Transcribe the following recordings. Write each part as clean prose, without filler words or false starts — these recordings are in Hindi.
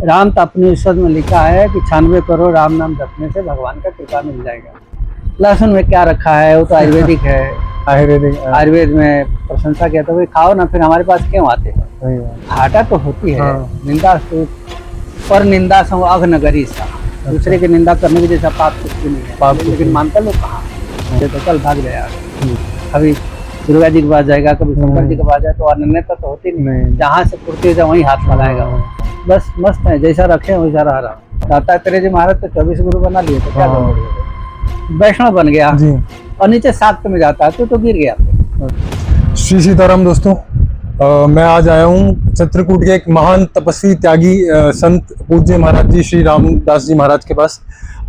राम तो अपने ईश्वर में लिखा है कि 96 करोड़ राम नाम जपने से भगवान का कृपा मिल जाएगा। लहसुन में क्या रखा है, वो तो आयुर्वेदिक है। आयुर्वेद में प्रशंसा किया तो भाई खाओ ना, फिर हमारे पास क्यों आते हैं। घाटा तो होती है। निंदा पर निंदा सो अघ नगरी सा, दूसरे की निंदा करने की जैसा पाप कुछ भी नहीं है, लेकिन मानता लोग कहाँ। तो कल भाग गया, कभी दुर्गा जी के पास जाएगा, कभी शंकर जी के पास जाए, तो अनन्यता तो होती नहीं। जहाँ से पूर्ति है वहीं हाथ लगाएगा। बस मस्त है, जैसा रखे वैसा रह रहा। दत्तात्रेय जी महाराज तो 24 गुरु बना लिए, तो क्या वैष्णव बन गया और नीचे शाक्त में जाता है तो गिर गया। श्री सीताराम दोस्तों, मैं आज आया हूँ चित्रकूट के एक महान तपस्वी त्यागी संत पूज्य महाराज जी श्री रामदास जी महाराज के पास,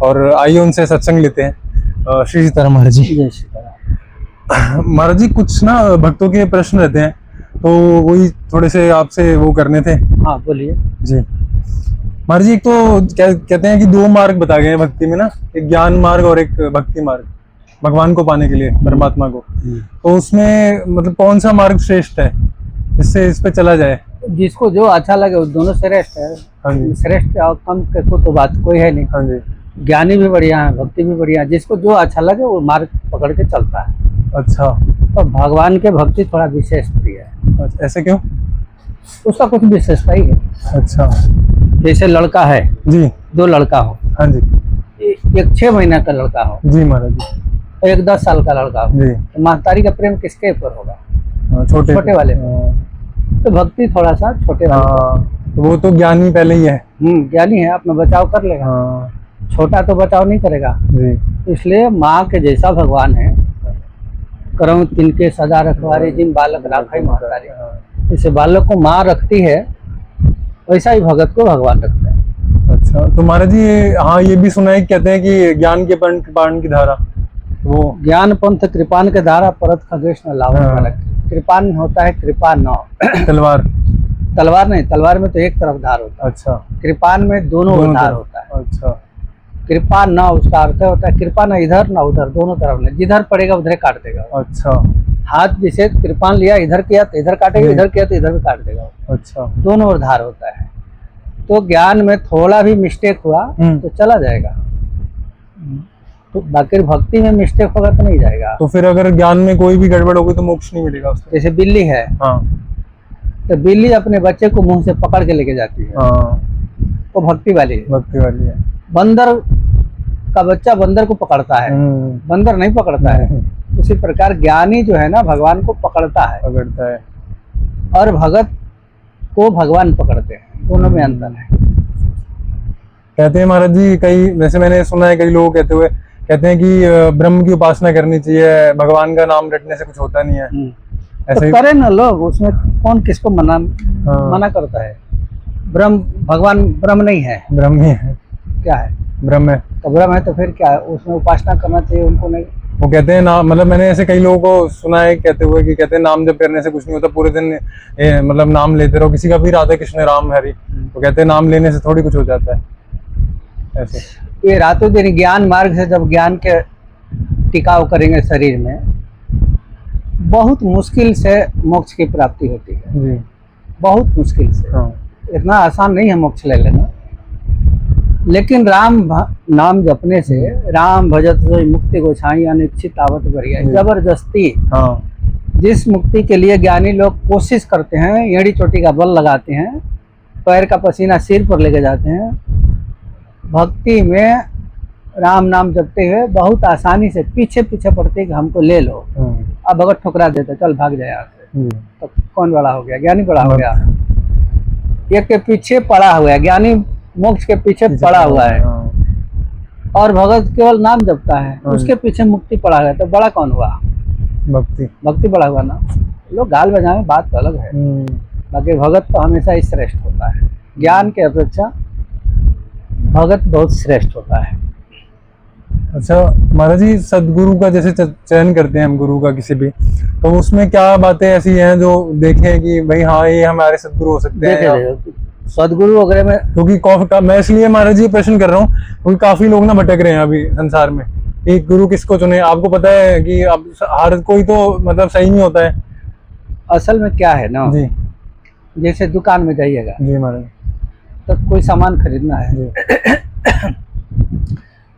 और आइए उनसे सत्संग लेते हैं। श्री सीताराम महाराज जी। जय सीताराम। महाराज जी, कुछ ना भक्तों के प्रश्न रहते हैं, तो वही थोड़े से आपसे वो करने थे। हाँ बोलिए जी। महाराज जी, एक तो कहते हैं कि 2 मार्ग बताए गए हैं भक्ति में ना, एक ज्ञान मार्ग और एक भक्ति मार्ग, भगवान को पाने के लिए, परमात्मा को। तो उसमें मतलब कौन सा मार्ग श्रेष्ठ है, इससे इस पे चला जाए? जिसको जो अच्छा लगे वो दोनों श्रेष्ठ है। हाँ जी। श्रेष्ठ और कम को तो बात कोई है नहीं। हाँ जी। ज्ञानी भी बढ़िया है, भक्ति भी बढ़िया है, जिसको जो अच्छा लगे वो मार्ग पकड़ के चलता है। अच्छा। तो भगवान के भक्ति थोड़ा विशेष प्रिय है। ऐसे क्यों? उसका कुछ विशेषता ही है। अच्छा। जैसे लड़का है जी, 2 लड़का हो। हाँ जी। एक 6 महीना का लड़का हो जी महाराज जी, और एक 10 साल का लड़का हो जी, तो महतारी का प्रेम किसके ऊपर होगा? छोटे वाले। तो भक्ति थोड़ा सा छोटे वाले। तो वो तो ज्ञानी पहले ही है। ज्ञानी है, अपना बचाव कर लेगा। छोटा तो बचाव नहीं करेगा जी। इसलिए माँ के जैसा भगवान है। करऊं तिनके सदा रखवारे, जिन बालक राखै महतारी। जैसे बालक को माँ रखती है वैसा ही भगत को भगवान रखता है। अच्छा। तो महाराज जी, हाँ ये भी सुना है, कहते हैं कि ज्ञान के पंथ कृपाण की धारा, वो ज्ञान पंथ कृपान के धारा, परत खगेश न लावन। कृपान होता है कृपान तलवार। तलवार नहीं, तलवार में तो एक तरफ धार होता है। अच्छा। कृपान में दोनों धार होता है। अच्छा। कृपा न, उसका अर्थ होता है कृपा न इधर न उधर, दोनों तरफ नहीं, जिधर पड़ेगा उधर काट देगा। अच्छा। हाथ जैसे कृपान लिया, इधर किया तो इधर काटेगा, इधर किया तो इधर भी काट देगा। अच्छा। दोनों ओर धार होता है। तो ज्ञान में थोड़ा भी मिस्टेक हुआ तो चला जाएगा, तो बाकी भक्ति में मिस्टेक होगा तो नहीं जाएगा। तो फिर अगर ज्ञान में कोई भी गड़बड़ होगी तो मोक्ष नहीं मिलेगा उसको। जैसे बिल्ली है, तो बिल्ली अपने बच्चे को मुंह से पकड़ के लेके जाती है, तो भक्ति वाली है। भक्ति वाली है। बंदर का बच्चा बंदर को पकड़ता है, बंदर नहीं पकड़ता है। उसी प्रकार ज्ञानी जो है ना भगवान को पकड़ता है और भगत को भगवान पकड़ते हैं, दोनों में अंतर है। कहते हैं महाराज जी, कई वैसे मैंने सुना है, कई लोग कहते हैं कि ब्रह्म की उपासना करनी चाहिए, भगवान का नाम रटने से कुछ होता नहीं है। ऐसे तो करे ना लोग, उसमें कौन किसको मना करता है। ब्रह्म, भगवान ब्रह्म नहीं है, ब्रह्म ही है। क्या है? ब्रह्म है। तो ब्रह्म है तो फिर क्या है, उसमें उपासना करना चाहिए उनको नहीं। वो कहते हैं ना, मतलब मैंने ऐसे कई लोगों को सुना है कहते हुए कि कहते हैं नाम जप करने से कुछ नहीं होता, पूरे दिन मतलब नाम लेते रहो, किसी का भी राधा कृष्ण राम हरि, तो कहते हैं नाम लेने से थोड़ी कुछ हो जाता है। ऐसे ये रातों दिन ज्ञान मार्ग से जब ज्ञान के टिकाव करेंगे शरीर में, बहुत मुश्किल से मोक्ष की प्राप्ति होती है जी। बहुत मुश्किल से। इतना आसान नहीं है मोक्ष ले लेना, लेकिन राम नाम जपने से, राम भजत मुक्ति गोछाई अनिश्चित आवत बढ़िया, जबरदस्ती। जिस मुक्ति के लिए ज्ञानी लोग कोशिश करते हैं, एड़ी चोटी का बल लगाते हैं, पैर का पसीना सिर पर लेके जाते हैं, भक्ति में राम नाम जपते हुए बहुत आसानी से पीछे पड़ते कि हमको ले लो। अब अगर ठुकरा देते चल भाग जाए यहाँ से, तो कौन बड़ा हो गया? ज्ञानी बड़ा हो गया। एक के पीछे पड़ा हुआ है, ज्ञानी मोक्ष के पीछे पड़ा हुआ है और भगत केवल नाम जपता है, उसके पीछे मुक्ति पड़ा है, तो बड़ा कौन हुआ? भक्ति बड़ा हुआ ना। लोग गाल बजाएं, बात तो अलग है, बाकी भगत तो हमेशा ही श्रेष्ठ होता है। ज्ञान के अपेक्षा भगत बहुत श्रेष्ठ होता है। अच्छा महाराज जी, सदगुरु का जैसे चयन करते हैं हम, गुरु का किसी भी, तो उसमें क्या बातें ऐसी हैं जो देखें कि भाई हाँ ये हमारे सदगुरु हो सकते हैं? सदगुरु वगैरह में, क्योंकि मैं इसलिए महाराज जी प्रश्न कर रहा हूँ क्योंकि काफी लोग ना भटक रहे हैं अभी संसार में, एक गुरु किसको चुने। आपको पता है कि अब हर कोई तो मतलब सही नहीं होता है। असल में क्या है ना जी, जैसे दुकान में जाइएगा जी महाराज, तो कोई सामान खरीदना है जी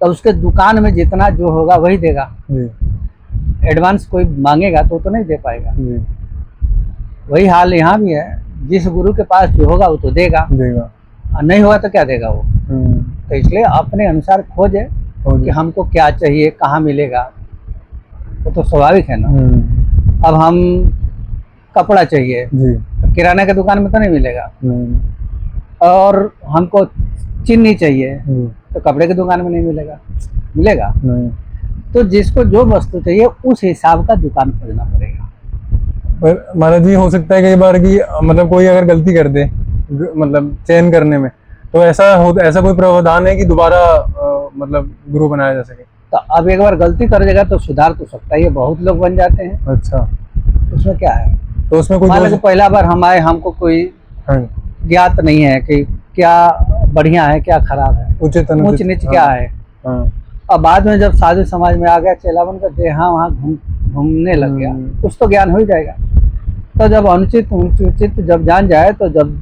तो उसके दुकान में जितना जो होगा वही देगा। जी एडवांस कोई मांगेगा तो नहीं दे पाएगा। जी वही हाल यहाँ भी है, जिस गुरु के पास जो होगा वो तो देगा, देगा। और नहीं होगा तो क्या देगा वो। तो इसलिए अपने अनुसार खोजे कि हमको क्या चाहिए, कहाँ मिलेगा, वो तो स्वाभाविक है ना। अब हम कपड़ा चाहिए जी तो किराना के दुकान में तो नहीं मिलेगा, नहीं और हमको चीनी चाहिए जी तो कपड़े की दुकान में नहीं मिलेगा, मिलेगा। नहीं। तो जिसको जो वस्तु चाहिए उस हिसाब का दुकान खोजना पड़ेगा। पर महाराज जी हो सकता है कई बार कि मतलब कोई अगर गलती कर दे मतलब चयन करने में, तो ऐसा कोई प्रावधान है कि दोबारा मतलब गुरु बनाया जा सके? तो अब एक बार गलती कर देगा तो सुधार तो सकता ही है, बहुत लोग बन जाते हैं। अच्छा, उसमें क्या है, तो उसमें कोई मान लो पहला बार हम आए, हमको कोई हाँ ज्ञात नहीं है कि क्या बढ़िया है क्या खराब है, उचित ऊंच नीच क्या है। हाँ अब बाद में जब साधु समाज में आ गया, चेला बनकर देहा वहाँ घूमने लग गया, कुछ तो ज्ञान हो ही जाएगा। तो जब अनुचित उचित जब जान जाए, तो जब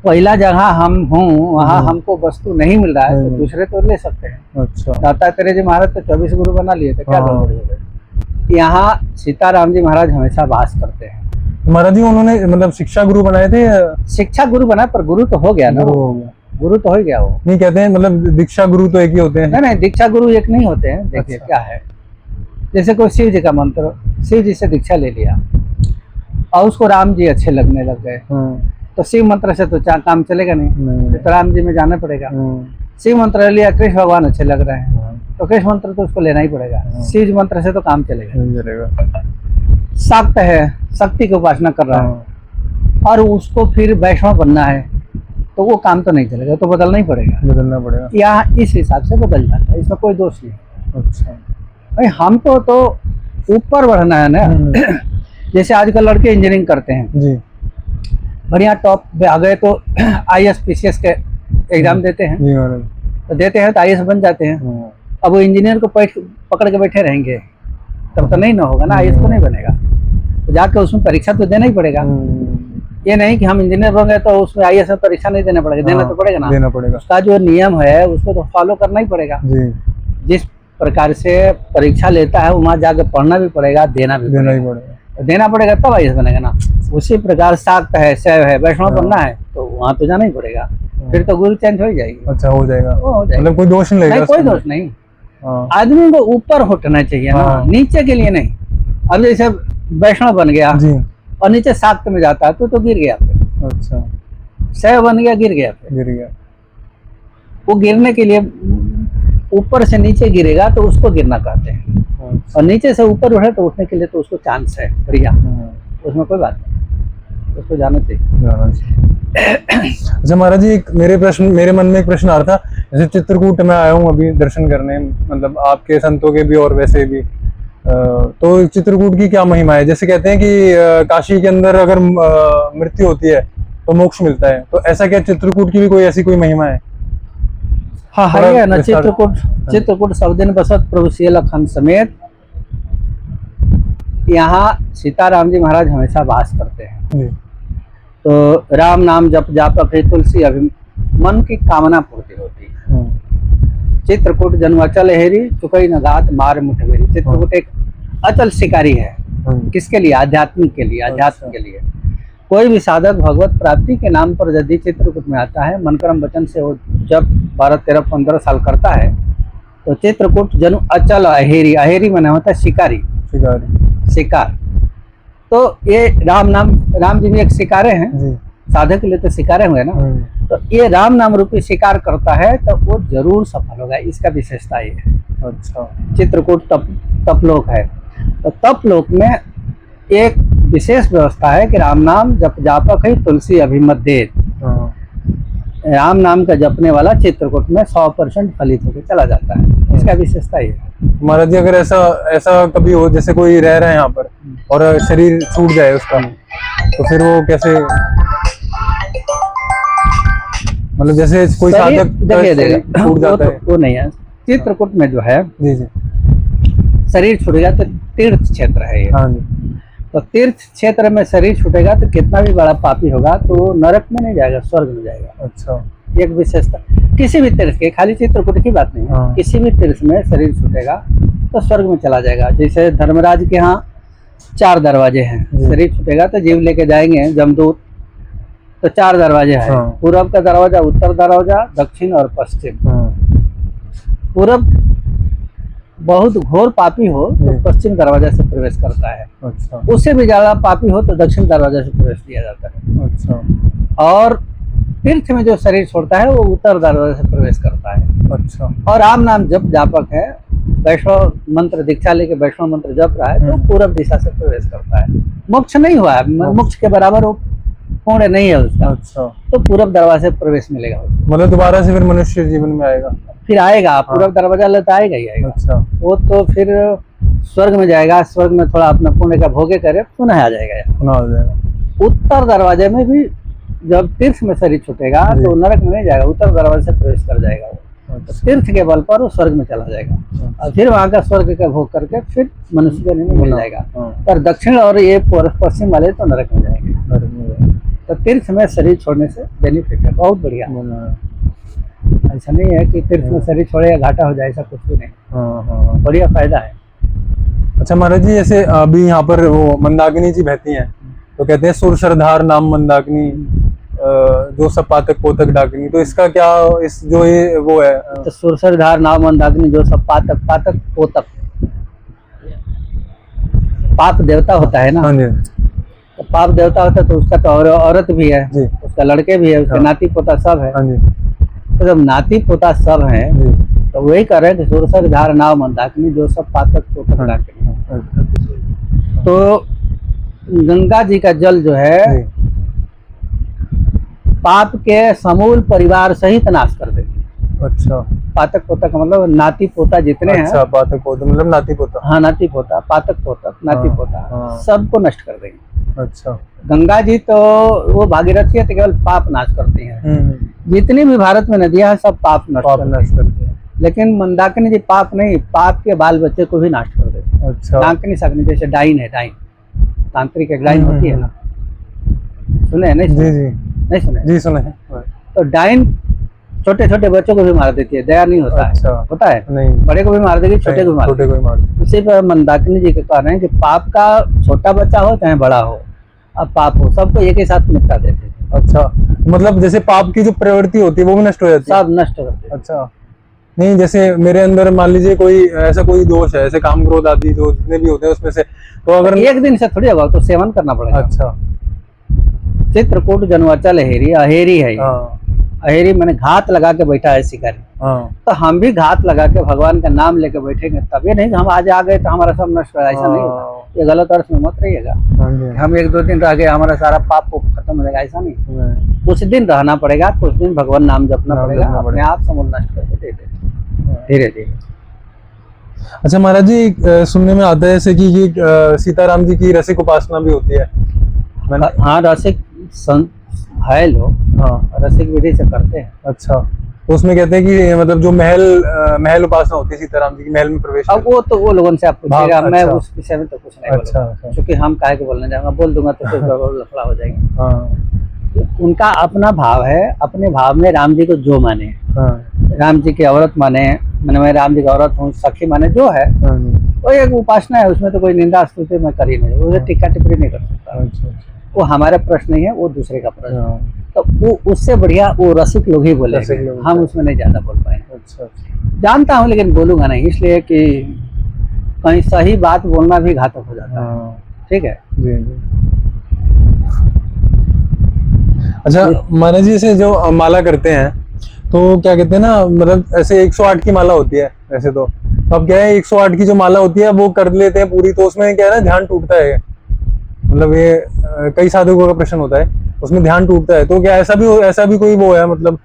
पहला जगह हम हूँ वहाँ हमको वस्तु नहीं मिल रहा है तो दूसरे तो ले सकते हैं। अच्छा, दत्तात्रेय जी महाराज तो 24 गुरु बना लिए थे, क्या गड़बड़ी हो गई। यहाँ सीताराम जी महाराज हमेशा वास करते हैं। महाराज जी उन्होंने मतलब शिक्षा गुरु बनाए थे या शिक्षा गुरु बना, पर गुरु तो हो गया ना, गुरु हो गया? गुरु तो हो गया वो। नहीं कहते हैं मतलब दीक्षा गुरु तो एक ही होते हैं? नहीं, दीक्षा गुरु एक नहीं होते हैं। देखिए क्या है, जैसे कोई शिव जी का मंत्र, शिव जी से दीक्षा ले लिया और उसको राम जी अच्छे लगने लग गए, तो शिव मंत्र से तो काम चलेगा नहीं, तो राम जी में जाना पड़ेगा। शिव मंत्र ले लिया, कृष्ण भगवान अच्छे लग रहे हैं, तो कृष्ण मंत्र तो उसको लेना ही पड़ेगा। शिव मंत्र से तो काम चलेगा। शक्त है, शक्ति की उपासना कर रहा है और उसको फिर वैष्णव बनना है, तो वो काम तो नहीं चलेगा, तो बदलना ही बदलना पड़ेगा। यहाँ इस हिसाब से बदल जाता है, इसमें कोई दोष नहीं। अच्छा भाई हमको तो ऊपर बढ़ना है ना। जैसे आजकल लड़के इंजीनियरिंग करते हैं जी, बढ़िया टॉप पे आ गए तो IAS PCS के एग्जाम देते हैं, जी महाराज, तो देते हैं तो IAS बन जाते हैं। अब वो इंजीनियर को पकड़ के बैठे रहेंगे तब तो नहीं ना होगा ना, IAS तो नहीं बनेगा, तो जाके उसमें परीक्षा तो देना ही पड़ेगा। ये नहीं कि हम इंजीनियर बन गए तो उसमें IAS में परीक्षा नहीं देना पड़ेगा, देना तो पड़ेगा ना, देना पड़ेगा। उसका जो नियम है उसको तो फॉलो करना ही पड़ेगा जी। जिस प्रकार से परीक्षा लेता है वहाँ जाके पढ़ना भी पड़ेगा, देना भी देना पड़ेगा, तब IAS बनेगा ना। उसी प्रकार शाक्त है, शैव है, वैष्णव बनना है तो वहाँ तो जाना ही पड़ेगा, फिर तो गुरु चेंज हो ही जाएगी। अच्छा, हो जाएगा, मतलब कोई दोष नहीं, कोई दोष नहीं। आदमी को ऊपर उठना चाहिए ना, नीचे के लिए नहीं। अब जैसे वैष्णव बन गया और नीचे शाक्त में जाता है तो गिर गया फिर। अच्छा, शैव बन गया, गिर गया। वो गिरने के लिए ऊपर से नीचे गिरेगा तो उसको गिरना कहते हैं, और नीचे से ऊपर उठे तो उठने के लिए तो उसको चांस है बढ़िया, उसमें कोई बात नहीं, उसको जाना चाहिए। अच्छा महाराज जी, मेरे मन में एक प्रश्न आ रहा था। जैसे चित्रकूट में आया हूँ अभी दर्शन करने, मतलब आपके संतों के भी और वैसे भी, तो चित्रकूट की क्या महिमा है? जैसे कहते हैं कि काशी के अंदर अगर मृत्यु होती है तो मोक्ष मिलता है, तो ऐसा क्या चित्रकूट की भी कोई ऐसी कोई महिमा है? हाँ है ना, चित्रकूट सब दिन बसत प्रभु श्री लखन समेत, यहाँ सीताराम जी महाराज हमेशा वास करते हैं। तो राम नाम जप जापक है तुलसी मन की कामना पूर्ति होती है। चित्रकूट जन्माचल हेरी चुकई नगात मार मुठभेरी। चित्रकूट एक अचल शिकारी है, किसके लिए? आध्यात्मिक के लिए, अध्यात्म के लिए। कोई भी साधक भगवत प्राप्ति के नाम पर यदि चित्रकूट में आता है, मन कर्म वचन से वो जब 12, 13, 15 साल करता है, तो चित्रकूट जनु अचल अहेरी, अहेरी माने होता है शिकारी, शिकार। तो ये राम जी भी एक शिकारे हैं, साधक के लिए तो शिकारे हुए ना, तो ये राम नाम रूपी शिकार करता है तो वो जरूर सफल होगा, इसका विशेषता ये है। अच्छा, चित्रकूट तपलोक है, तो तपलोक में एक विशेष व्यवस्था है कि राम नाम जप जापक है तुलसी अभिमत दे। राम नाम का जपने वाला चित्रकूट में 100% फलित होकर चला जाता है, इसका विशेषता ये है। महाराज जी, अगर ऐसा कभी हो, जैसे कोई रह रहा है यहाँ पर और शरीर छूट जाए उसका, तो फिर वो कैसे, मतलब जैसे कोई साधक छूट जाता है? वो नहीं है, चित्रकूट में जो है जी, शरीर छूट गया तो तीर्थ क्षेत्र है ये। तो तीर्थ क्षेत्र में शरीर छूटेगा तो कितना भी बड़ा पापी होगा तो नरक में नहीं जाएगा, स्वर्ग में जाएगा। अच्छा। एक विशेषता किसी भी तीर्थ के, खाली चित्रकूट की बात नहीं है, हाँ। किसी भी तीर्थ में शरीर छूटेगा तो स्वर्ग में चला जाएगा। जैसे धर्मराज के यहाँ 4 दरवाजे हैं, शरीर छूटेगा तो जीव लेके जाएंगे जमदूत, तो 4 दरवाजे हैं। हाँ। पूरब का दरवाजा, उत्तर दरवाजा, दक्षिण और पश्चिम। हाँ। पूरब बहुत घोर पापी हो तो पश्चिम दरवाजा से प्रवेश करता है। अच्छा। उससे भी ज्यादा पापी हो तो दक्षिण दरवाजा से प्रवेश दिया जाता है। अच्छा। और तीर्थ में जो शरीर छोड़ता है वो उत्तर दरवाजा से प्रवेश करता है। अच्छा। और राम नाम जप जापक है, वैष्णव मंत्र दीक्षा लेके वैष्णव मंत्र जप रहा है तो पूरब दिशा से प्रवेश करता है। मोक्ष नहीं हुआ है, मोक्ष के बराबर वो पुण्य नहीं है उसका। अच्छा। तो पूरब दरवाजे से प्रवेश मिलेगा उसको। मतलब दोबारा से फिर मनुष्य जीवन में आएगा, फिर आएगा पूरब दरवाजा लेता आएगा ही आएगा। अच्छा। वो तो फिर स्वर्ग में जाएगा, स्वर्ग में थोड़ा अपना पुण्य का भोगे करे पुनः आ जाएगा। पुनः आ जाएगा। उत्तर दरवाजे में भी जब तीर्थ में शरीर छूटेगा तो नरक में नहीं जाएगा, उत्तर दरवाजे से प्रवेश कर जाएगा वो। अच्छा। तीर्थ के बल पर वो स्वर्ग में चला जाएगा और फिर वहां का स्वर्ग का भोग करके फिर मनुष्य के लिए मिल जाएगा। पर दक्षिण और ये पश्चिम वाले तो नरक में जाएंगे। तो तीर्थ में शरीर छोड़ने से बेनिफिट है, बहुत बढ़िया। ऐसा नहीं है कि तीर्थ में शरीर छोड़े घाटा हो जाए, ऐसा कुछ भी नहीं। बढ़िया फायदा है। अच्छा महाराज जी, जैसे अभी यहाँ पर वो मंदाकिनी जी बहती हैं तो कहते हैं सुरसरधार नाम मंदाकिनी, जो सब पातक पोतक डाकिनी, तो इसका क्या इस जो ये वो है तो सुरसरधार नाम मंदाकिनी जो सब पातक, पातक पोतक पाप देवता होता है ना। हाँ जी। तो पाप देवता होता है तो उसका तो औरत भी है जी। उसका लड़के भी है, उसके नाती पोता सब है। हाँ जी। तो जब नाती पोता सब है तो वही कर रहे हैं कि सुरसरधार नाम मंदाकिनी जो सब पातक पोतक डाकिनी। तो गंगा जी का जल जो है पाप के समूल परिवार सहित नाश कर देगी। अच्छा। पातक पोतक मतलब नाती पोता जितने हैं। अच्छा, पातक पोता मतलब नाती पोता। हाँ, नाती पोता, पातक पोतक, नाती पोता सबको नष्ट कर देंगे। अच्छा। गंगा जी तो वो भागीरथी है तो केवल पाप नाश करती हैं। जितनी भी भारत में नदियां हैं सब पाप नष्ट करती हैं। लेकिन मंदाकिनी जी पाप नहीं, पाप के बाल बच्चे को भी नष्ट कर देती है। अच्छा। डाकिनी सकनी जैसे डाइन है, डाइन तांत्रिक एक डाइन होती है ना, सुने नहीं? जी जी नहीं सुने? जी सुने हैं। तो डाइन छोटे छोटे बच्चों को भी मार देती है, दया नहीं होता अच्छा। है, होता है नहीं, बड़े को भी मार देगी, छोटे को भी मार देगी। इसी पर मंदाकिनी जी के कह रहे हैं कि पाप का छोटा बच्चा हो चाहे बड़ा हो, अब पाप हो सबको एक ही साथ निपटा देते हैं। अच्छा, मतलब जैसे पाप की जो प्रवृत्ति होती है वो भी नष्ट हो जाती है? सब नष्ट करते हैं। अच्छा। नहीं, जैसे मेरे अंदर मान लीजिए कोई ऐसा कोई दोष है, ऐसे काम क्रोध आदि जो जितने भी होते हैं उसमें से, तो अगर एक दिन से थोड़ी होगा, तो सेवन करना पड़ेगा। अच्छा। चित्रकूट जन्माचल अहेरी, अहेरी है। हाँ। अहेरी मैंने घात लगा के बैठा है शिकारी। हाँ। तो हम भी घात लगा के भगवान का नाम लेके बैठेंगे, तब ये नहीं कि हम आज आ गए तो हमारा सब नष्ट हो, ऐसा नहीं होगा। ये गलत अर्थ में मत रहिएगा। हम 1-2 दिन रह गए हमारा सारा पाप खत्म हो जाएगा, ऐसा नहीं। कुछ दिन रहना पड़ेगा, कुछ दिन भगवान नाम जपना पड़ेगा, अपने आप समूल नष्ट करके दे देते धीरे धीरे। अच्छा महाराज जी, सुनने में आता है जैसे कि सीताराम जी की रसिक उपासना भी होती है। हाँ, रसिक है लोग, हाँ रसिक विधि से करते हैं। अच्छा, तो उसमें कहते हैं कि मतलब जो महल उपासना होती है सीताराम जी की, महल में प्रवेश। अब वो तो वो लोगों से आप पूछिएगा, मैं उस विषय में तो कुछ नहीं अच्छा, बोलूंगा, क्योंकि हम काहे को बोलने जाऊंगा, बोल दूंगा तो फिर लफड़ा हो जाएगा। हाँ। उनका अपना भाव है, अपने भाव में राम जी को जो माने, राम जी की औरत माने, मैं राम जी की औरत हूँ, सखी माने, जो है वो एक उपासना है, उसमें तो कोई निंदा स्तुति मैं कर ही नहीं, उसे टिक्का टिप्पणी नहीं कर सकता। वो हमारा प्रश्न नहीं है, वो दूसरे का प्रश्न है। तो वो उससे बढ़िया वो रसिक लोग ही बोलेंगे, हम उसमें नहीं ज्यादा बोल पाएंगे। अच्छा। जानता हूँ लेकिन बोलूंगा नहीं, इसलिए कि कहीं सही बात बोलना भी घातक हो जाता है। ठीक है जी। अच्छा महाराज जी, से जो माला करते हैं तो क्या कहते हैं ना, मतलब ऐसे 108 की माला होती है वैसे तो, अब क्या है 108 की जो माला होती है वो कर लेते हैं पूरी, तो उसमें क्या है ना ध्यान टूटता है। मतलब ये कई साधकों का प्रश्न होता है, उसमें ध्यान टूटता है, तो क्या ऐसा भी कोई वो है मतलब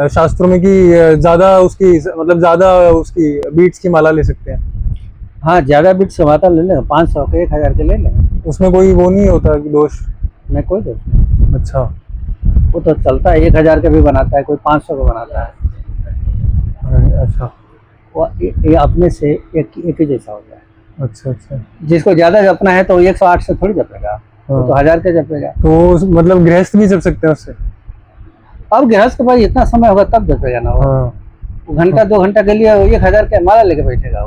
शास्त्रों में कि ज्यादा उसकी मतलब ज्यादा उसकी बीट्स की माला ले सकते हैं? हाँ, ज्यादा बीट्स की माला ले लें, 500 के 1000 के ले लें, उसमें कोई वो नहीं होता कि दोष? नहीं, कोई दोष नहीं। अच्छा, वो तो चलता है, 1000 का भी बनाता है, कोई 500 का बनाता है। अच्छा, वो ये अपने से एक ही जैसा हो जाए। अच्छा अच्छा। जिसको ज्यादा जपना है तो 108 से थोड़ी जपेगा, वो तो 1000 के जपेगा। तो मतलब गृहस्थ भी जप सकते हैं उससे? अब गृहस्थ के पास इतना समय होगा तब जपेगा ना वो। हाँ। घंटा 2 घंटा के लिए 1000 के माला लेके बैठेगा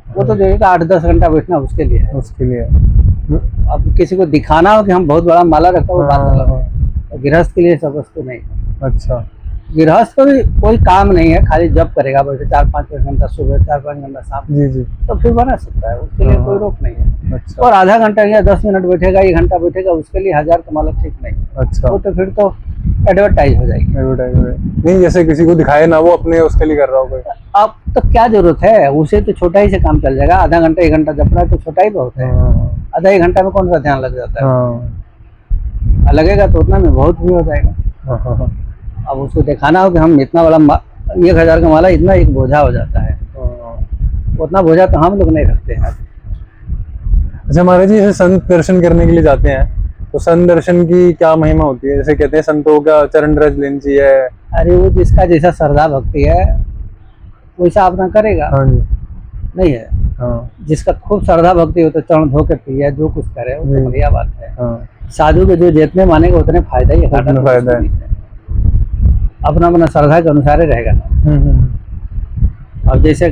वो तो जो 8-10 घंटा बैठना उसके लिए है। उसके लिए अब किसी को दिखाना हो कि हम बहुत बड़ा माला रखा, वो बात अलग है। हाँ। गृहस्थ के लिए सब वस्तु नहीं है। अच्छा। गृहस्थ को भी कोई काम नहीं है, खाली जप करेगा बैठे 4-5 घंटा सुबह, 4-5 घंटा शाम, जी जी। तो फिर बना सकता है, उसके लिए हाँ। कोई रोक नहीं है। अच्छा और आधा घंटा या 10 मिनट बैठेगा, 1 घंटा बैठेगा, उसके लिए 1000 का माला ठीक नहीं है। अच्छा। वो तो फिर तो एडवर्टाइज हो जाएगी। एडवर्टाइजमेंट नहीं, जैसे किसी को दिखाए ना, वो अपने उसके लिए कर रहा हो कोई। अब तो क्या जरूरत है, उसे तो छोटा ही से काम चल जाएगा। आधा घंटा 1 घंटा जपना है तो छोटा ही बहुत है। हाँ आधा 1 घंटा में कौन सा ध्यान लग जाता है? हाँ लगेगा तो उतना में बहुत भी हो जाएगा। हाँ हाँ हाँ। अब उसको दिखाना हो कि हम इतना बड़ा 1000 का माला इतना एक बोझा हो जाता है, उतना बोझा तो हम लोग नहीं रखते हैं। अच्छा महाराज जी, जैसे संत दर्शन करने के लिए जाते हैं तो संत दर्शन की क्या महिमा होती है? जैसे कहते हैं संतों का चरण रज लेना चाहिए। अरे वो जिसका जैसा श्रद्धा भक्ति है वैसा अपना करेगा। हाँ जी। नहीं है, हाँ जिसका खूब श्रद्धा भक्ति हो तो चरण धो के पिए, जो कुछ करे वो तो बढ़िया बात है। हाँ। साधु के जो जितने मानेगा उतने फायदा ही है, घाटा तो फायदा कुछ है। नहीं है। अपना अपना श्रद्धा के अनुसार ही रहेगा ना। अब जैसे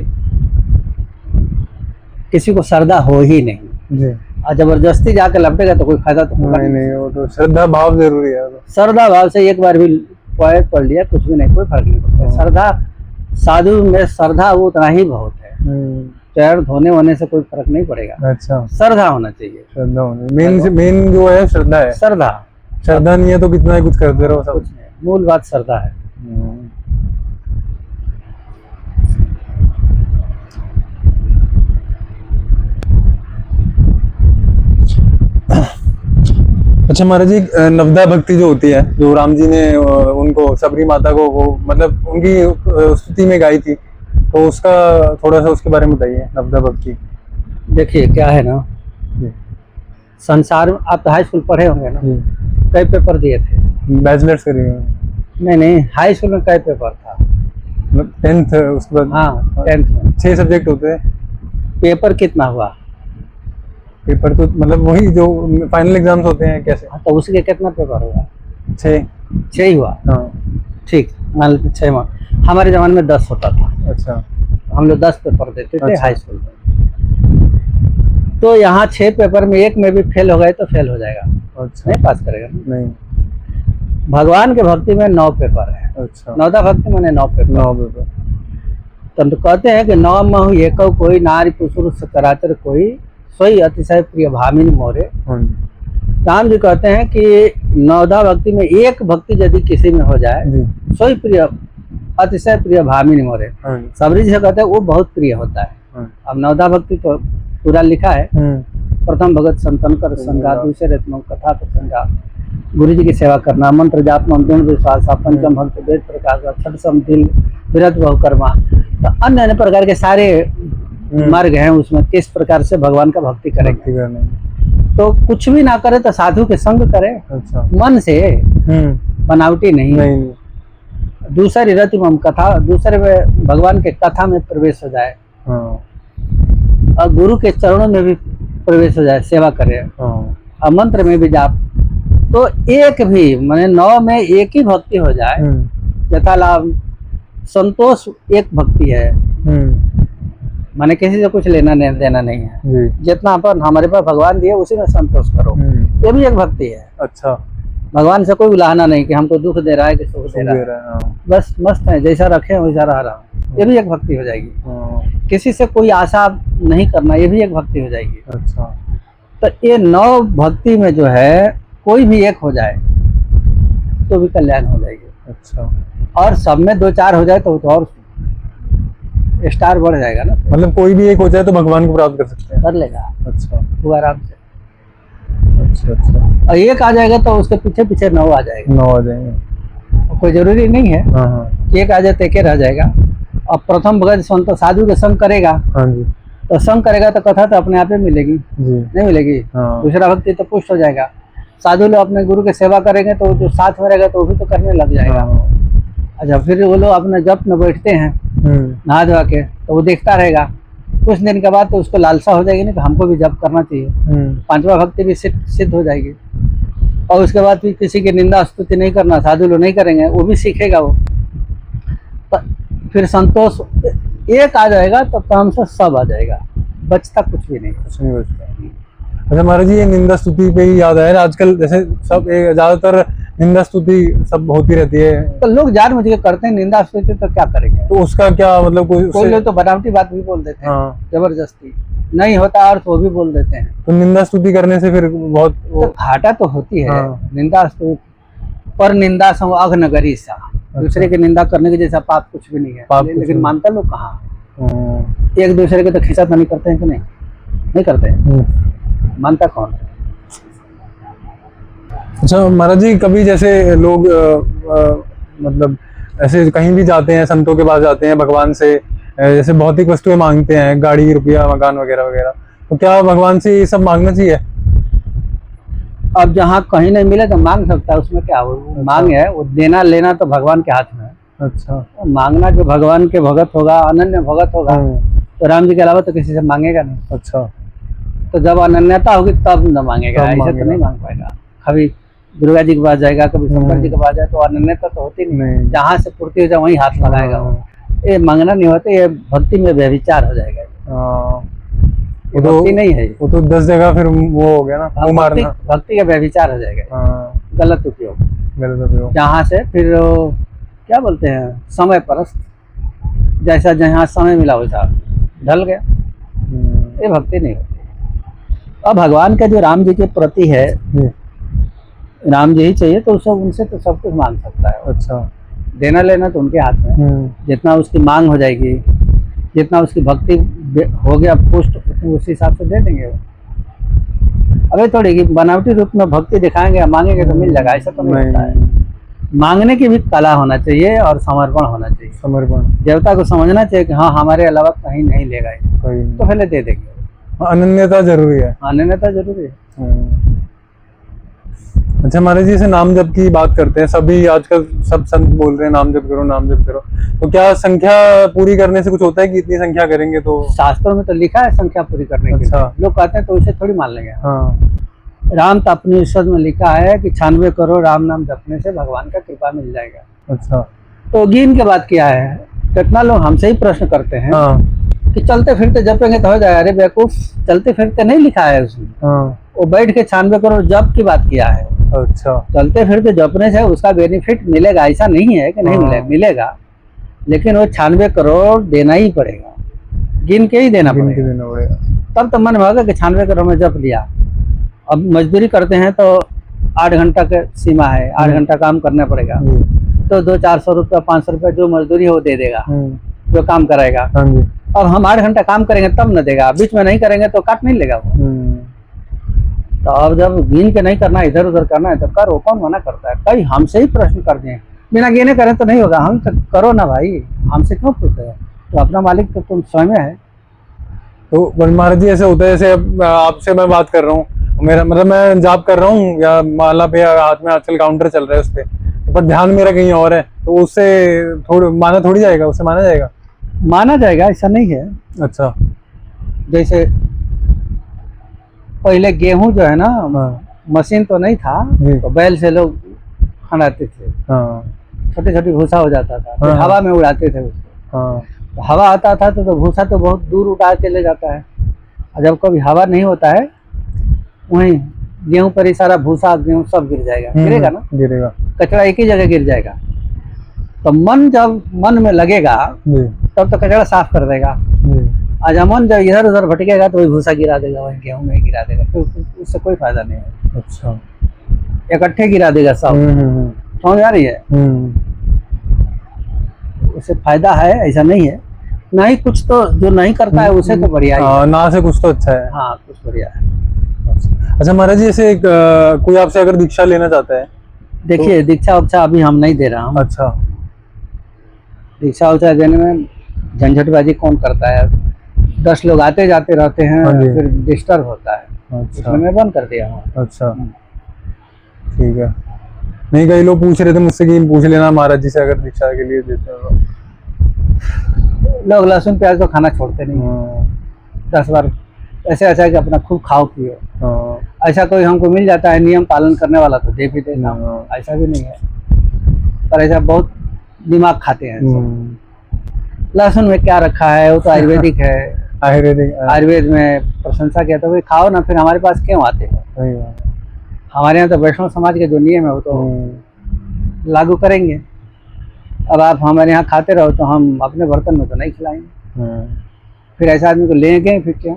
किसी को श्रद्धा हो ही नहीं जी। और जबरदस्ती जाके लपटेगा तो कोई फायदा तो होगा नहीं नहीं, वो तो श्रद्धा भाव जरूरी है। श्रद्धा भाव से एक बार भी पॉइंट पढ़ लिया कुछ भी नहीं, कोई फर्क नहीं पड़ता। श्रद्धा साधु में श्रद्धा वो उतना ही बहुत है। पैर धोने होने से कोई फर्क नहीं पड़ेगा। अच्छा, श्रद्धा होना चाहिए। श्रद्धा होनी मेन जो है श्रद्धा है। श्रद्धा, श्रद्धा नहीं है तो कितना ही कुछ करते रहो सब। कुछ नहीं, मूल बात श्रद्धा है। अच्छा महाराज जी, नवदा भक्ति जो होती है, जो राम जी ने उनको सबरी माता को वो मतलब उनकी स्तुति में गाई थी, तो उसका थोड़ा सा उसके बारे में बताइए। नवदा भक्ति देखिए क्या है ना, संसार में आप तो हाई स्कूल पढ़े होंगे ना, कई पेपर दिए थे? बैचलर्स करी है। नहीं, हाई स्कूल में कई पेपर था? 10th, उसके बाद हाँ 10th में 6 सब्जेक्ट होते हैं। पेपर कितना हुआ? पेपर तो मतलब वही जो फाइनल एग्जाम्स होते हैं कैसे? हाँ, तो उसके कितना पेपर हुआ? 6 ही हुआ। हाँ ठीक, मान लीजिए 6 में। हमारे जमाने में 10 होता था। अच्छा। हम लोग 10 पेपर देते थे अच्छा। हाई स्कूल में। तो यहाँ 6 पेपर में एक में भी फेल हो गए तो फेल हो जाएगा। अच्छा। नहीं पास करेगा ना? नहीं। भगवान के भक्ति में 9 पेपर है। अच्छा। नवदा भक्ति में 9 पेपर। 9 पेपर। तो कहते हैं कि 9 महु एक कोई नारी पुरुष सचराचर कोई सोई अतिशय प्रिय भामिनी मोरे। राम जी कहते हैं कि नवदा भक्ति में एक भक्ति यदि किसी में हो जाए, सोई प्रिय अतिशय प्रिय भामिनी मोरे। सबरी जी कहते हैं वो बहुत प्रिय होता है। अब नवदा भक्ति तो पूरा लिखा है। प्रथम भगत संतन कर संगा, दूसरे रत्नों कथा प्रसंगा, गुरु जी की सेवा करना, मंत्र जाप मंत्र विश्वास, पंचम भक्त वेद प्रकाश, छठ सम दिल विरत बहुकर्मा। तो अन्य अन्य प्रकार के सारे मार्ग हैं उसमें, किस प्रकार से भगवान का भक्ति करेंगे। तो कुछ भी ना करे तो साधु के संग करे। अच्छा। मन से, बनावटी नहीं। दूसरी रति में कथा, दूसरे में भगवान के कथा में प्रवेश हो जाए। और गुरु के चरणों में भी प्रवेश हो जाए, सेवा करे। और मंत्र में भी जाप। तो एक भी माने 9 में एक ही भक्ति हो जाए, यथा लाभ संतोष एक भक्ति है। माने किसी से कुछ लेना देना नहीं है। जितना अपन हमारे पास भगवान दिए उसी में संतोष करो, ये भी एक भक्ति है। अच्छा। भगवान से कोई उलाहना नहीं कि हमको दुख दे रहा है कि सुख दे रहा है। बस मस्त है, जैसा रखे वैसा रह रहा हूँ, ये भी एक भक्ति हो जाएगी। किसी से कोई आशा नहीं करना, ये भी एक भक्ति हो जाएगी। अच्छा। तो ये 9 भक्ति में जो है कोई भी एक हो जाए तो भी कल्याण हो जाएगी। अच्छा। और सब में 2-4 हो जाए तो और स्टार बढ़ जाएगा ना। मतलब कोई भी एक हो जाए तो भगवान को प्राप्त कर सकते हैं, कर लेगा। अच्छा, वो आराम से। अच्छा अच्छा। और एक आ जाएगा तो उसके पीछे पीछे 9 आ जाएगा। 9 आ जाएंगे, कोई जरूरी नहीं है। एक आ जाए तो एक रह जाएगा। और प्रथम भगत संत साधु के संग करेगा। हाँ जी। तो संग करेगा तो कथा तो अपने आप ही मिलेगी जी। नहीं मिलेगी। दूसरा भक्ति तो पुष्ट हो जाएगा। साधु लोग अपने गुरु की सेवा करेंगे तो जो साथ में रहेगा तो वो भी तो करने लग जाएगा। अच्छा, फिर वो लोग अपने जप में बैठते हैं नहा धोवा के, तो वो देखता रहेगा। कुछ दिन के बाद तो उसको लालसा हो जाएगी ना कि हमको भी जप करना चाहिए, पांचवा भक्ति भी सिद्ध हो जाएगी। और उसके बाद फिर किसी की निंदा स्तुति नहीं करना, साधु लोग नहीं करेंगे, वो भी सीखेगा वो। तो फिर संतोष एक आ जाएगा तो काम से सब आ जाएगा, बचता कुछ भी नहीं। कुछ नहीं बचता। अच्छा महाराज जी, ये निंदा स्तुति पे ही याद आया, आजकल जैसे सब ज्यादातर निंदा स्तुति सब होती रहती है, तो लोग जान मुझे करते हैं निंदा स्तुति, तो क्या करेंगे? तो उसका क्या मतलब कोई लोग तो बनावटी बात भी बोल देते हैं। हाँ। जबरदस्ती नहीं होता अर्थ वो भी बोल देते हैं। तो निंदा स्तुति करने से फिर बहुत तो घाटा तो होती है। हाँ। निंदा स्तुति पर निंदा सम अघ नगरी सा, दूसरे की निंदा करने के जैसा पाप कुछ भी नहीं है। लेकिन मानता लोग कहाँ? एक दूसरे को तो खिंचा नहीं करते हैं कि नहीं करते हैं, मानता कौन है? अच्छा महाराज जी, कभी जैसे लोग मतलब ऐसे कहीं भी जाते हैं, संतों के पास जाते हैं, भगवान से जैसे भौतिक वस्तुएं मांगते हैं, गाड़ी, रुपया, मकान वगैरह वगैरह, तो क्या भगवान से ये सब मांगना चाहिए? अब जहाँ कहीं नहीं मिले तो मांग सकता है, उसमें क्या? वो मांग है, वो देना लेना तो भगवान के हाथ में है। अच्छा। मांगना जो भगवान के भगत होगा, अनन्य भगत होगा, तो राम जी के अलावा तो किसी से मांगेगा नहीं। अच्छा। तो जब अनन्यता होगी तब न मांगेगा, ऐसे तो नहीं मांग पाएगा। कभी दुर्गा जी के पास जाएगा, कभी शंकर जी के पास जाए, तो अनन्यता तो होती नहीं। जहाँ से पूर्ति हो जाए वहीं हाथ लगाएगा वो। ये मांगना नहीं होता, ये भक्ति में व्यभिचार हो जाएगा। ये भक्ति नहीं है, वो तो 10 जगह फिर वो हो गया ना, वो मारना। भक्ति का व्यभिचार हो जाएगा, गलत उपयोग। जहाँ से फिर क्या बोलते हैं, समय परस्त, जैसा जहाँ समय मिला वैसा ढल गया, ये भक्ति नहीं होती। अब भगवान का जो राम जी के प्रति है, राम जी ही चाहिए तो सब उनसे तो सब कुछ मांग सकता है। अच्छा। देना लेना तो उनके हाथ में, जितना उसकी मांग हो जाएगी, जितना उसकी भक्ति हो गया पुष्ट, उसी हिसाब से दे देंगे। अबे थोड़ी कि बनावटी रूप में भक्ति दिखाएंगे, मांगेंगे तो मिल जाएगा, ऐसा तो नहीं होता है। मांगने की भी कला होना चाहिए और समर्पण होना चाहिए। समर्पण, देवता को समझना चाहिए कि हाँ हमारे अलावा कहीं नहीं लेगा, तो पहले दे देंगे। अनन्यता जरूरी है। अनन्यता जरूरी है। अच्छा महाराज जी, से नाम जप की बात करते हैं, सभी आजकल सब संत बोल रहे हैं नाम जप करो, नाम जप करो, तो क्या संख्या पूरी करने से कुछ होता है कि इतनी संख्या करेंगे तो? शास्त्रों में तो लिखा है संख्या पूरी करने के लिए। लोग कहते हैं तो उसे थोड़ी मान लेंगे। हाँ। राम तपनिषद में लिखा है कि 96 करोड़ राम नाम जपने से भगवान का कृपा मिल जाएगा। अच्छा। तो गिन के बात किया है। कितना लोग हमसे ही प्रश्न करते हैं कि चलते फिरते जपेंगे तो हो जाएगा। अरे बेवकूफ, चलते फिरते नहीं लिखा है उसमें। वो बैठ के 96 करोड़ जप की बात किया है। अच्छा। चलते फिरते जपने से उसका बेनिफिट मिलेगा, ऐसा नहीं है कि नहीं मिलेगा, लेकिन वो 96 करोड़ देना ही पड़ेगा, गिन के ही देना पड़ेगा। तब तो मन में होगा कि 96 करोड़ में जप लिया। अब मजदूरी करते हैं तो 8 घंटा का सीमा है, 8 घंटा काम करना पड़ेगा, तो 200-400 रुपया 500 रुपया जो मजदूरी है वो दे देगा, जो काम कराएगा। अब हम 8 घंटा काम करेंगे तब न देगा, बीच में नहीं करेंगे तो काट नहीं लेगा वो। तो अब जब गिन के नहीं करना, इधर उधर करना है तो करो, कौन मना करता है? कई हमसे ही प्रश्न करते हैं, बिना गिने करें तो नहीं होगा, हम तो करो ना भाई, हमसे क्यों पूछते हैं? तो अपना मालिक तो तुम स्वयं है। तो महाराज जी ऐसे होता है, जैसे आपसे मैं बात कर रहा हूँ, मेरा मतलब मैं जाप कर रहा हूँ या माला पे हाथ में आजकल काउंटर चल रहा है उस पे, पर ध्यान मेरा कहीं और है, तो उससे माना थोड़ी जाएगा? उससे माना जाएगा? माना जाएगा, ऐसा नहीं है। अच्छा। जैसे पहले गेहूं जो है ना, मशीन तो नहीं था, तो बैल से लोग खनाते थे। छोटी छोटी भूसा हो जाता था, तो हवा में उड़ाते थे उसको। तो हवा आता था तो भूसा तो बहुत दूर उड़ा के ले जाता है, और जब कभी हवा नहीं होता है वहीं गेहूं पर ही सारा भूसा गेहूं सब गिर जाएगा। गिरेगा ना, गिरेगा, कचरा एक ही जगह गिर जाएगा। तो मन जब मन में लगेगा तब तो कचरा साफ कर देगा, और जब मन जब इधर उधर भटकेगा तो वही भूसा गिरा देगा, वही गेहूं में गिरा देगा, तो उससे कोई फायदा नहीं है। अच्छा। इकट्ठे गिरा देगा सब, समझ आ रही है? उससे फायदा है, ऐसा नहीं है। नहीं कुछ तो जो नहीं करता है उसे तो बढ़िया है, ना से कुछ तो अच्छा है। हाँ, कुछ बढ़िया है। अच्छा महाराज जी, ऐसे कोई आपसे अगर दीक्षा लेना चाहता है, देखिए दीक्षा उक्षा अभी हम नहीं दे रहा हूँ। अच्छा। दीक्षा उक्षा देने में झंझटबाजी कौन करता है? 10 लोग आते जाते रहते हैं, फिर डिस्टर्ब होता है। अच्छा। मैं बंद कर दिया हूँ। अच्छा, ठीक है। नहीं, कई लोग पूछ रहे थे मुझसे कि पूछ लेना महाराज जी से अगर दीक्षा के लिए देते हो। लोग लहसुन प्याज तो खाना छोड़ते नहीं, 10 बार, ऐसे ऐसा है कि अपना खूब खाओ पियो। हाँ, ऐसा कोई हमको मिल जाता है नियम पालन करने वाला तो दे भी देता हूँ, हाँ। ऐसा भी नहीं है। पर ऐसा बहुत दिमाग खाते हैं सब। लहसुन में क्या रखा है, वो तो आयुर्वेदिक है। आयुर्वेदिक, आयुर्वेद में प्रशंसा किया तो भाई खाओ ना, फिर हमारे पास क्यों आते हो। सही बात है। हमारे यहाँ तो वैष्णव समाज के जो नियम है वो तो लागू करेंगे। अब आप हमारे यहाँ खाते रहो तो हम अपने बर्तन में तो नहीं खिलाएंगे, फिर ऐसे आदमी को लेंगे फिर क्यों।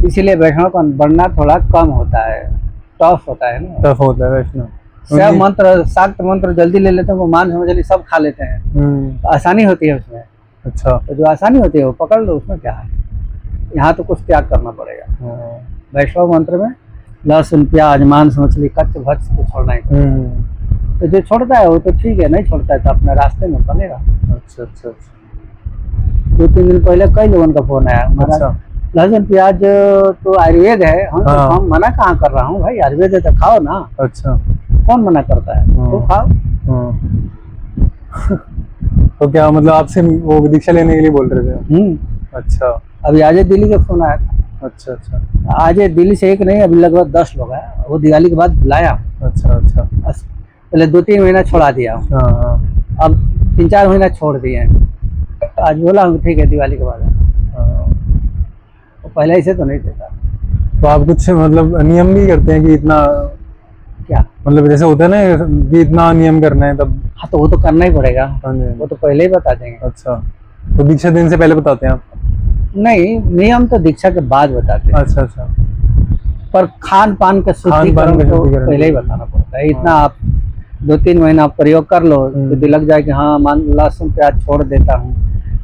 इसीलिए वैष्णव का बढ़ना थोड़ा कम होता है, टफ होता है ना। टफ होता है वैष्णव। सब मंत्र शाक्त मंत्र जल्दी ले लेते हैं, वो मान समझ ली सब खा लेते हैं, तो आसानी होती है उसमें। अच्छा। तो जो आसानी होती है वो पकड़ लो, उसमें क्या है। यहाँ तो कुछ त्याग करना पड़ेगा। वैष्णव मंत्र में लहसुन प्याज मांस मछली कच्च भक्ष तो छोड़ना ही पड़ेगा। तो जो छोड़ता है वो तो ठीक है, नहीं छोड़ता है तो अपने रास्ते में बनेगा। अच्छा अच्छा अच्छा। 2-3 दिन पहले कई लोगों का फोन आया, महाराज लहसुन प्याज तो आयुर्वेद है, हम तो हम मना कहाँ कर रहा हूँ भाई, आयुर्वेद है तो खाओ ना। अच्छा, कौन मना करता है, तो खाओ। तो क्या मतलब आपसे वो दीक्षा लेने के लिए बोल रहे थे? अच्छा। अभी आज दिल्ली का फोन आया था। अच्छा अच्छा। आज दिल्ली से एक नहीं, अभी लगभग 10 लोग हैं, वो दिवाली के बाद बुलाया। अच्छा अच्छा। पहले 2-3 महीना छोड़ा दिया, अब 3-4 महीना छोड़ दिए हैं। आज बोला हूँ ठीक है दिवाली के बाद। पहले ऐसे तो नहीं देता। तो आप कुछ मतलब नियम भी करते हैं कि इतना, क्या मतलब जैसे होता है ना कि इतना नियम करना है तब? हाँ तो वो तो करना ही पड़ेगा, वो तो पहले ही बता देंगे। अच्छा, तो दीक्षा देने से पहले बताते हैं आप? नहीं, नियम तो दीक्षा के बाद बताते हैं। अच्छा अच्छा। पर खान पान का शुद्धिकरण तो पहले ही बताना पड़ता है। इतना आप 2-3 महीना प्रयोग कर लो तो लग जाए कि हाँ मान लहसुन प्याज छोड़ देता हूँ,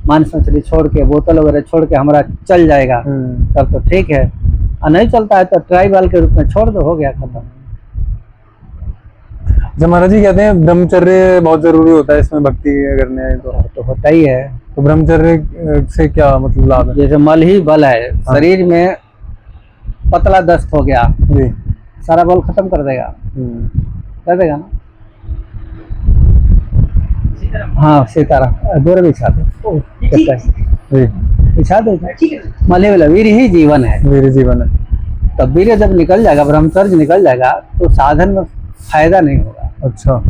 मांस मछली छोड़ के, बोतल वगैरह छोड़ के हमारा चल जाएगा, तब तो ठीक है। और नहीं चलता है तो ट्राइबल के रूप में छोड़ दो, हो गया खत्म। जब महाराज जी कहते हैं ब्रह्मचर्य बहुत जरूरी होता है इसमें भक्ति करने है, तो होता ही है। तो ब्रह्मचर्य से क्या मतलब लाभ है? जैसे मल ही बल है, शरीर में पतला दस्त हो गया जी, सारा बल खत्म कर देगा, कर देगा ना। हाँ सीताराम गोरे बिछा दो, बिछा दो। मले वाला वीर ही जीवन है, वीर जीवन है। तब वीर जब निकल जाएगा, ब्रह्मचर्य निकल जाएगा तो साधन में फायदा नहीं होगा। अच्छा,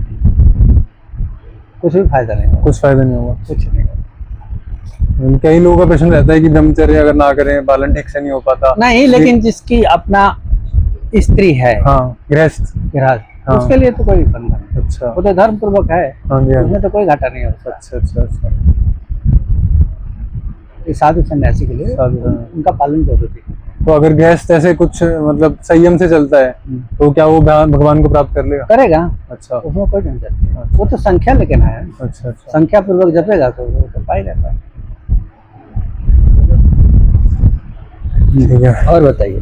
कुछ भी फायदा नहीं होगा, कुछ फायदा नहीं होगा, कुछ नहीं होगा। कई लोगों का प्रश्न रहता है कि ब्रह्मचर्य अगर ना करें पालन ठीक से नहीं हो पाता। नहीं, लेकिन जिसकी अपना स्त्री है, हाँ गृहस्थ, हाँ, उसके लिए तो कोई बंधन नहीं। अच्छा, वो तो धर्म पूर्वक है, उसमें तो कोई घाटा नहीं होता। अच्छा अच्छा अच्छा। साधु सन्यासी के लिए उनका पालन जरूरी है। तो अगर गृहस्थ ऐसे कुछ मतलब संयम से चलता है तो क्या वो भगवान को प्राप्त कर लेगा? करेगा। अच्छा, उसमें कोई टेंशन नहीं। अच्छा। वो तो संख्या लेकिन है। अच्छा अच्छा। संख्या पूर्वक जपेगा तो वो तो पाई रहता है। ठीक है, और बताइए।